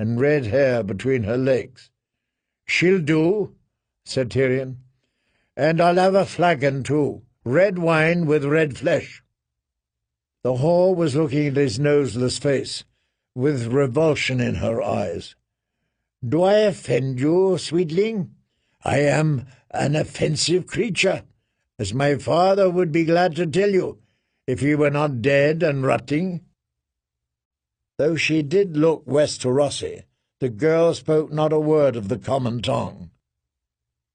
and red hair between her legs. "She'll do," said Tyrion. "And I'll have a flagon too, red wine with red flesh." The whore was looking at his noseless face, with revulsion in her eyes. "Do I offend you, sweetling? I am an offensive creature, as my father would be glad to tell you, if he were not dead and rotting." Though she did look Westerosi, the girl spoke not a word of the common tongue.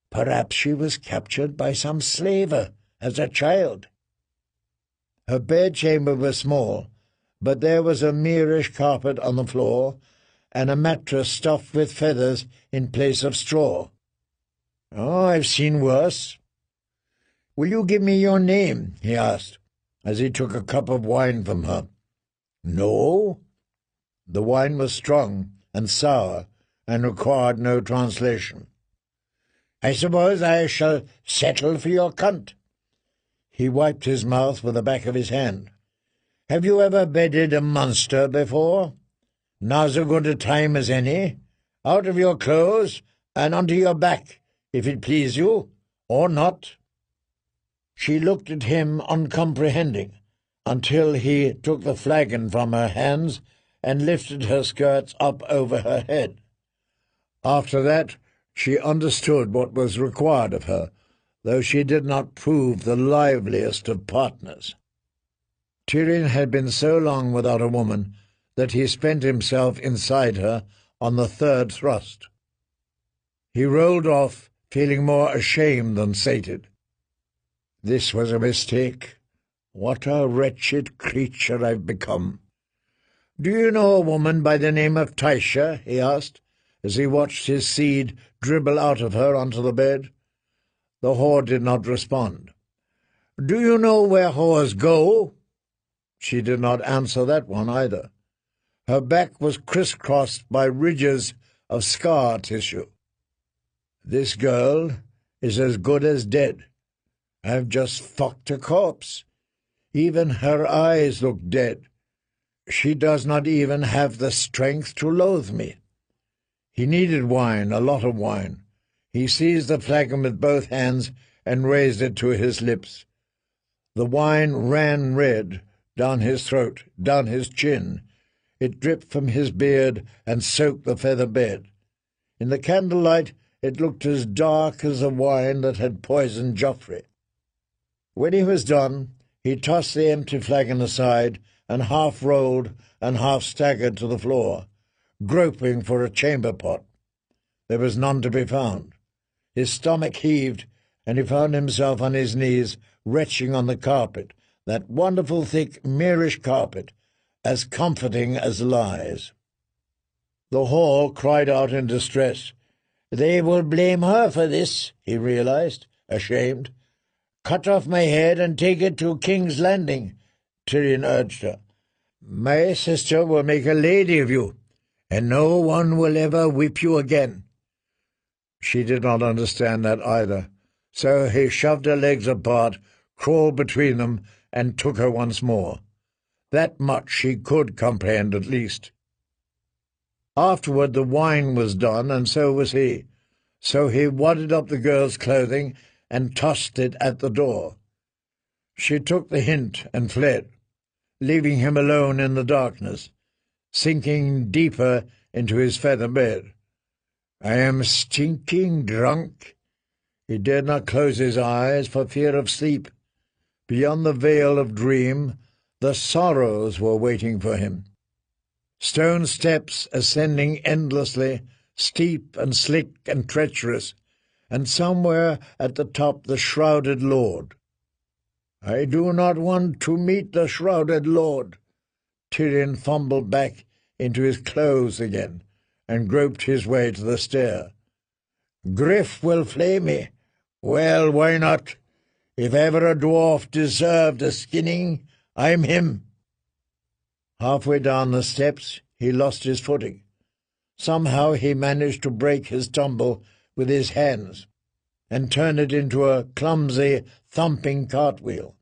Perhaps she was captured by some slaver as a child. Her bedchamber was small, but there was a Moorish carpet on the floor, and a mattress stuffed with feathers in place of straw. "Oh, I've seen worse." "Will you give me your name?" he asked, as he took a cup of wine from her. "No." The wine was strong and sour, and required no translation. "I suppose I shall settle for your cunt." He wiped his mouth with the back of his hand. "Have you ever bedded a monster before? Now's as good a time as any. Out of your clothes and onto your back, if it please you, or not." She looked at him uncomprehending, until he took the flagon from her hands and lifted her skirts up over her head. After that she understood what was required of her, though she did not prove the liveliest of partners. Tyrion had been so long without a woman that he spent himself inside her on the third thrust. He rolled off, feeling more ashamed than sated. This was a mistake. What a wretched creature I've become. "Do you know a woman by the name of Tysha?" he asked, as he watched his seed dribble out of her onto the bed. The whore did not respond. "Do you know where whores go?" She did not answer that one either. Her back was crisscrossed by ridges of scar tissue. "This girl is as good as dead. I've just fucked a corpse. Even her eyes look dead. She does not even have the strength to loathe me." He needed wine, a lot of wine. He seized the flagon with both hands and raised it to his lips. The wine ran red down his throat, down his chin. It dripped from his beard and soaked the feather bed. In the candlelight it looked as dark as the wine that had poisoned Joffrey. When he was done, he tossed the empty flagon aside and half rolled and half staggered to the floor, groping for a chamber pot. There was none to be found. His stomach heaved, and he found himself on his knees, retching on the carpet, that wonderful thick Moorish carpet, as comforting as lies. The whore cried out in distress. "They will blame her for this," he realized, ashamed. "Cut off my head and take it to King's Landing," Tyrion urged her. "My sister will make a lady of you, and no one will ever whip you again." She did not understand that either, so he shoved her legs apart, crawled between them, and took her once more. That much she could comprehend at least. Afterward the wine was done, and so was he. So he wadded up the girl's clothing and tossed it at the door. She took the hint and fled, leaving him alone in the darkness, sinking deeper into his feather bed. "I am stinking drunk." He dared not close his eyes for fear of sleep. Beyond the veil of dream, the sorrows were waiting for him. Stone steps ascending endlessly, steep and slick and treacherous, and somewhere at the top the shrouded lord. "I do not want to meet the shrouded lord." Tyrion fumbled back into his clothes again and groped his way to the stair. "Griff will flay me. Well, why not? If ever a dwarf deserved a skinning, I'm him." Halfway down the steps he lost his footing. Somehow he managed to break his tumble with his hands and turn it into a clumsy, thumping cartwheel.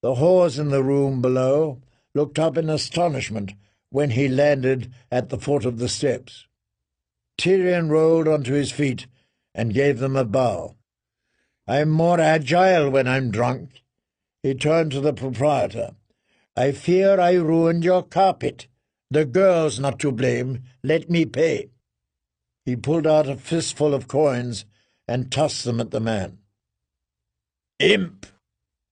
The whores in the room below looked up in astonishment when he landed at the foot of the steps. Tyrion rolled onto his feet and gave them a bow. "I'm more agile when I'm drunk." He turned to the proprietor. "I fear I ruined your carpet. The girl's not to blame. Let me pay." He pulled out a fistful of coins and tossed them at the man. "Imp!"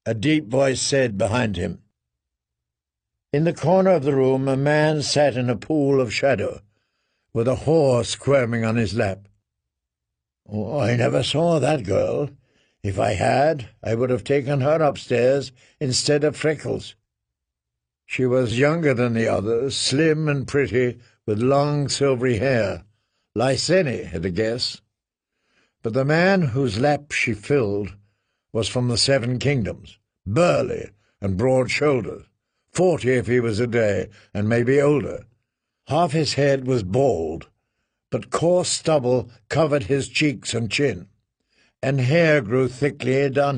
a deep voice said behind him. In the corner of the room a man sat in a pool of shadow, with a whore squirming on his lap. "Oh, I never saw that girl. If I had, I would have taken her upstairs instead of Freckles." She was younger than the others, slim and pretty, with long silvery hair. Lyseni, at a guess. But the man whose lap she filled was from the 7 Kingdoms, burly and broad-shouldered, 40 if he was a day, and maybe older. Half his head was bald, but coarse stubble covered his cheeks and chin, and hair grew thickly down